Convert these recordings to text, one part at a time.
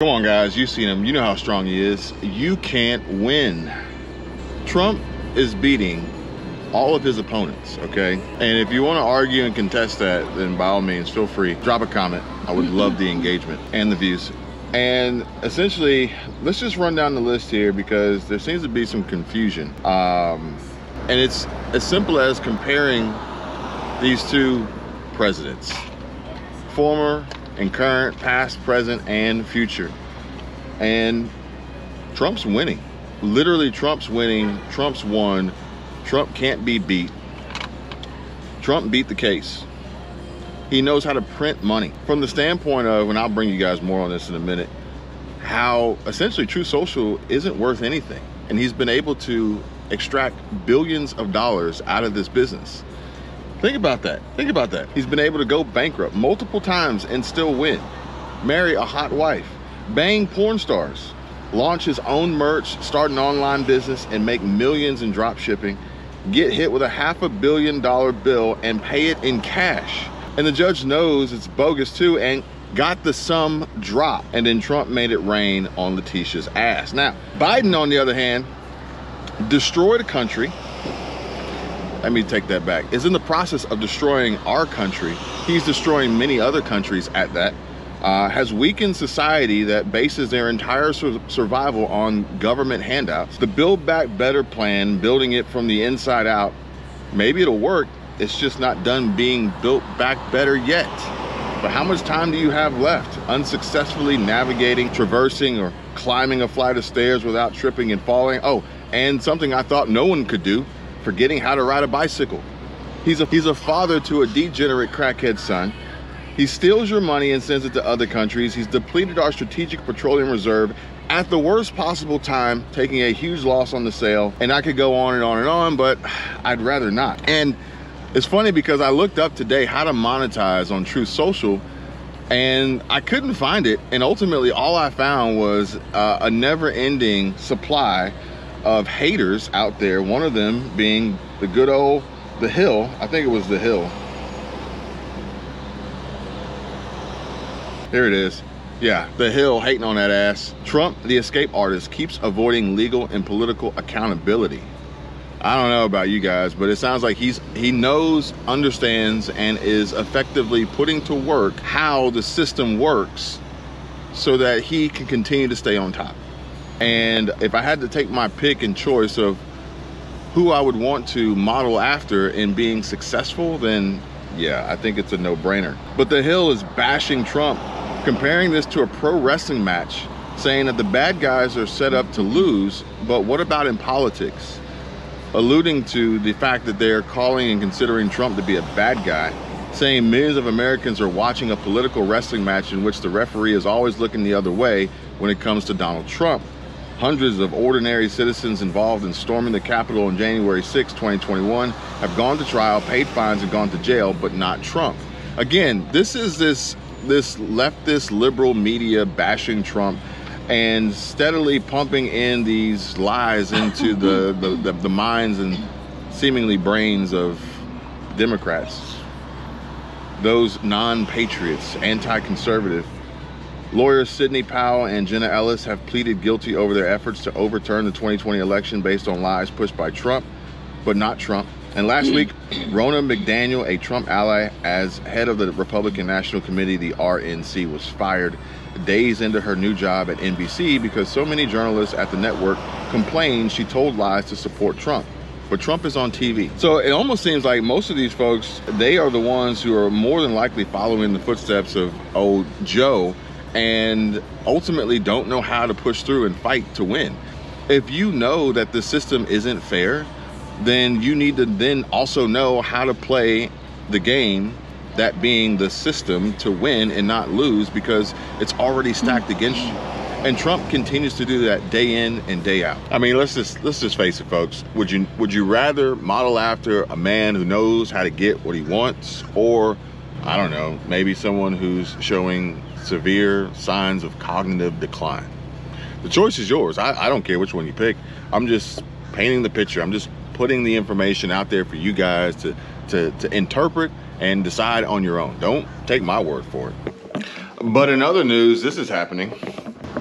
Come on, guys, you've seen him. You know how strong he is. You can't win. Trump is beating all of his opponents, okay? And if you want to argue and contest that, then by all means, feel free. Drop a comment. I would love the engagement and the views. And essentially, let's just run down the list here because there seems to be some confusion. And it's as simple as comparing these two presidents. Former and current, past, present, and future. And Trump's winning. Literally, Trump's winning. Trump's won. Trump can't be beat. Trump beat the case. He knows how to print money. From the standpoint of, and I'll bring you guys more on this in a minute, how essentially Truth Social isn't worth anything. And he's been able to extract billions of dollars out of this business. Think about that. Think about that. He's been able to go bankrupt multiple times and still win. Marry a hot wife. Bang porn stars. Launch his own merch, start an online business, and make millions in drop shipping. Get hit with a $500 million bill and pay it in cash. And the judge knows it's bogus too and got the sum drop. And then Trump made it rain on Letitia's ass. Now, Biden, on the other hand, destroyed a country. Let me take that back. Is in the process of destroying our country. He's destroying many other countries at that. Has weakened society that bases their entire survival on government handouts. The Build Back Better plan, building it from the inside out, maybe it'll work. It's just not done being built back better yet. But how much time do you have left? Unsuccessfully navigating, traversing, or climbing a flight of stairs without tripping and falling. Oh, and something I thought no one could do, forgetting how to ride a bicycle. He's a father to a degenerate crackhead son. He steals your money and sends it to other countries. He's depleted our strategic petroleum reserve at the worst possible time, taking a huge loss on the sale. And I could go on and on and on, but I'd rather not. And it's funny because I looked up today how to monetize on Truth Social and I couldn't find it. And ultimately all I found was a never-ending supply of haters out there, one of them being the good old The Hill. I think it was The Hill. Here it is. Yeah, The Hill hating on that ass. Trump, the escape artist, keeps avoiding legal and political accountability. I don't know about you guys, but it sounds like he knows, understands, and is effectively putting to work how the system works so that he can continue to stay on top. And if I had to take my pick and choice of who I would want to model after in being successful, then yeah, I think it's a no-brainer. But The Hill is bashing Trump, comparing this to a pro wrestling match, saying that the bad guys are set up to lose, but what about in politics? Alluding to the fact that they're calling and considering Trump to be a bad guy, saying millions of Americans are watching a political wrestling match in which the referee is always looking the other way when it comes to Donald Trump. Hundreds of ordinary citizens involved in storming the Capitol on January 6, 2021 have gone to trial, paid fines, and gone to jail, but not Trump. Again, this is this leftist liberal media bashing Trump and steadily pumping in these lies into the minds and seemingly brains of Democrats. Those non-patriots, anti-conservative. Lawyers Sidney Powell and Jenna Ellis have pleaded guilty over their efforts to overturn the 2020 election based on lies pushed by Trump, but not Trump. And last week, Ronna McDaniel, a Trump ally, as head of the Republican National Committee, the RNC, was fired days into her new job at NBC because so many journalists at the network complained she told lies to support Trump. But Trump is on TV. So it almost seems like most of these folks, they are the ones who are more than likely following the footsteps of old Joe and ultimately don't know how to push through and fight to win. If you know that the system isn't fair, then you need to then also know how to play the game, that being the system, to win and not lose because it's already stacked against you. And Trump continues to do that day in and day out. I mean, let's just face it, folks. Would you rather model after a man who knows how to get what he wants, or I don't know, maybe someone who's showing severe signs of cognitive decline? The choice is yours. I don't care which one you pick. I'm just painting the picture. I'm just putting the information out there for you guys to interpret and decide on your own. Don't take my word for it. But in other news, this is happening.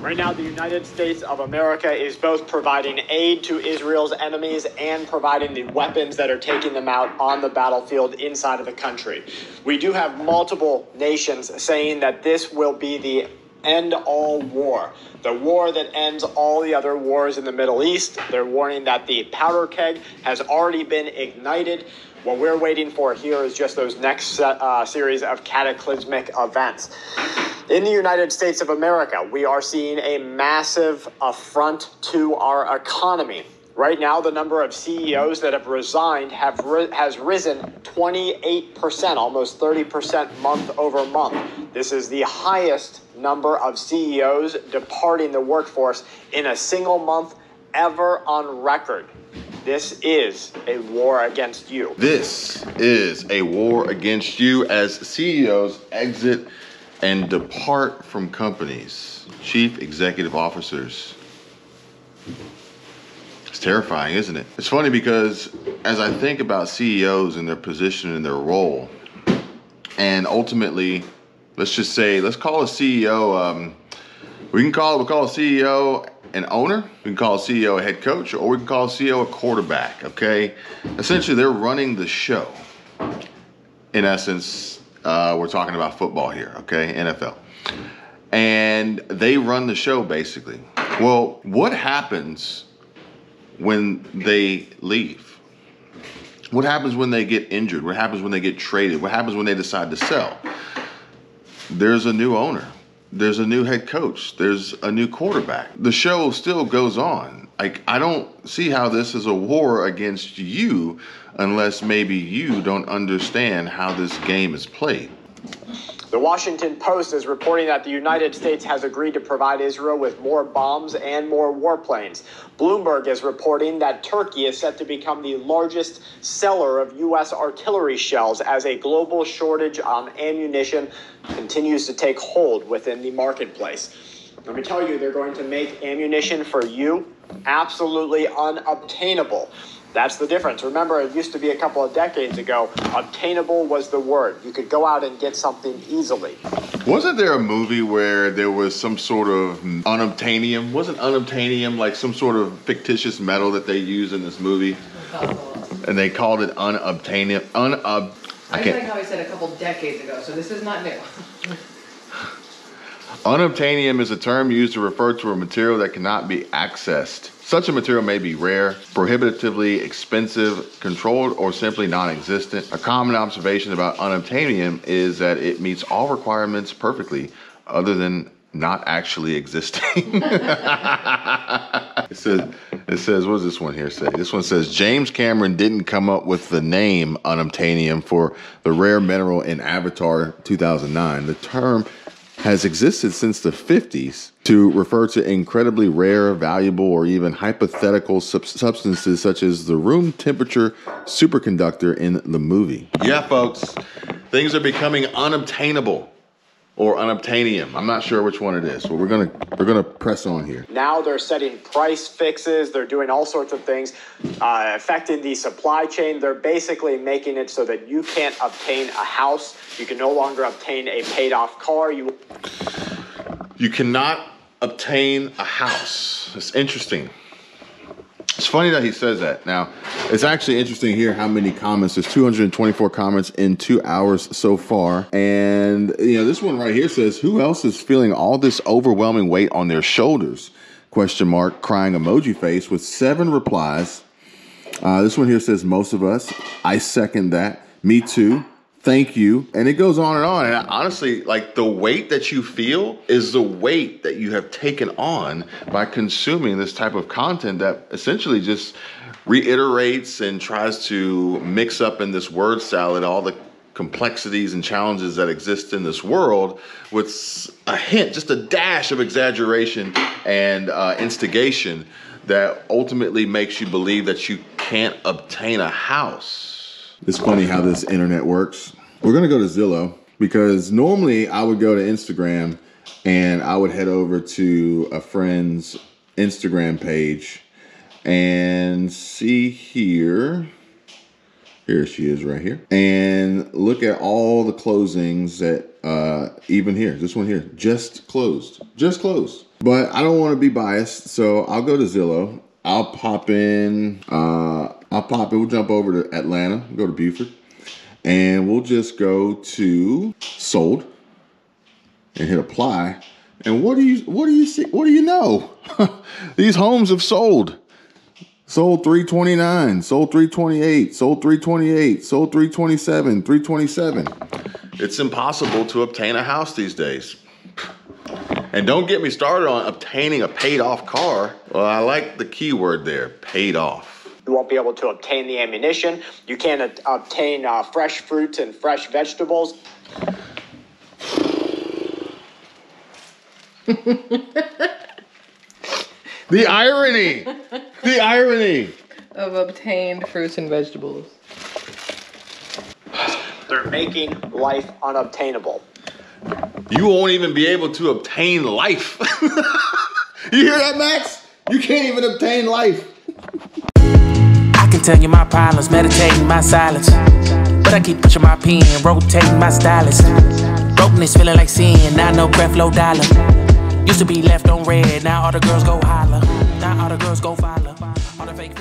Right now, the United States of America is both providing aid to Israel's enemies and providing the weapons that are taking them out on the battlefield inside of the country. We do have multiple nations saying that this will be the end-all war, the war that ends all the other wars in the Middle East. They're warning that the powder keg has already been ignited. What we're waiting for here is just those next series of cataclysmic events. In the United States of America, we are seeing a massive affront to our economy. Right now, the number of CEOs that have resigned has risen 28%, almost 30% month over month. This is the highest number of CEOs departing the workforce in a single month ever on record. This is a war against you. This is a war against you as CEOs exit and depart from companies. Chief executive officers. It's terrifying, isn't it? It's funny because as I think about CEOs and their position and their role, and ultimately, let's just say, let's call a CEO, we'll call a CEO an owner, we can call a CEO a head coach, or we can call a CEO a quarterback, okay? Essentially, they're running the show. In essence, we're talking about football here, okay? NFL. And they run the show, basically. Well, what happens when they leave? What happens when they get injured? What happens when they get traded? What happens when they decide to sell? There's a new owner. There's a new head coach. There's a new quarterback. The show still goes on. Like, I don't see how this is a war against you unless maybe you don't understand how this game is played. The Washington Post is reporting that the United States has agreed to provide Israel with more bombs and more warplanes. Bloomberg is reporting that Turkey is set to become the largest seller of U.S. artillery shells as a global shortage on ammunition continues to take hold within the marketplace. Let me tell you, they're going to make ammunition for you absolutely unobtainable. That's the difference. Remember, it used to be a couple of decades ago, obtainable was the word. You could go out and get something easily. Wasn't there a movie where there was some sort of unobtainium? Wasn't unobtainium like some sort of fictitious metal that they used in this movie? And they called it unobtainium. I like how I said a couple decades ago, so this is not new. Unobtainium is a term used to refer to a material that cannot be accessed. Such a material may be rare, prohibitively expensive, controlled, or simply non-existent. A common observation about unobtainium is that it meets all requirements perfectly, other than not actually existing. It says, what does this one here say? This one says, James Cameron didn't come up with the name unobtainium for the rare mineral in Avatar 2009. The term has existed since the 50s to refer to incredibly rare, valuable, or even hypothetical substances such as the room temperature superconductor in the movie. Yeah, folks, things are becoming unobtainable or unobtainium. I'm not sure which one it is, but we're gonna press on here. Now they're setting price fixes. They're doing all sorts of things affecting the supply chain. They're basically making it so that you can't obtain a house. You can no longer obtain a paid-off car. You cannot obtain a house. It's interesting. It's funny that he says that. Now, it's actually interesting here how many comments. There's 224 comments in 2 hours so far. And, you know, this one right here says, who else is feeling all this overwhelming weight on their shoulders? Question mark, crying emoji face with 7 replies. This one here says, most of us. I second that. Me too. Thank you. And it goes on. And honestly, like, the weight that you feel is the weight that you have taken on by consuming this type of content that essentially just reiterates and tries to mix up in this word salad all the complexities and challenges that exist in this world with a hint, just a dash of exaggeration and instigation that ultimately makes you believe that you can't obtain a house. It's funny how this internet works. We're gonna go to Zillow because normally I would go to Instagram and I would head over to a friend's Instagram page and see here. Here she is right here. And look at all the closings that even here, this one here, just closed. But I don't want to be biased, so I'll go to Zillow. I'll pop in. We'll jump over to Atlanta, go to Beaufort, and we'll just go to sold and hit apply. And what do you see? What do you know? These homes have sold. Sold 329, sold 328, sold 328, sold 327, 327. It's impossible to obtain a house these days. And don't get me started on obtaining a paid off car. Well, I like the key word there, paid off. You won't be able to obtain the ammunition. You can't obtain fresh fruits and fresh vegetables. The irony! The irony! Of obtained fruits and vegetables. They're making life unobtainable. You won't even be able to obtain life. You hear that, Max? You can't even obtain life. I can tell you my problems, meditating my silence. But I keep pushing my pen, rotating my stylus. Brokenness feeling like sin, now no Creflo Dollar. Used to be left on red, now all the girls go holler. Now all the girls go follow. All the fake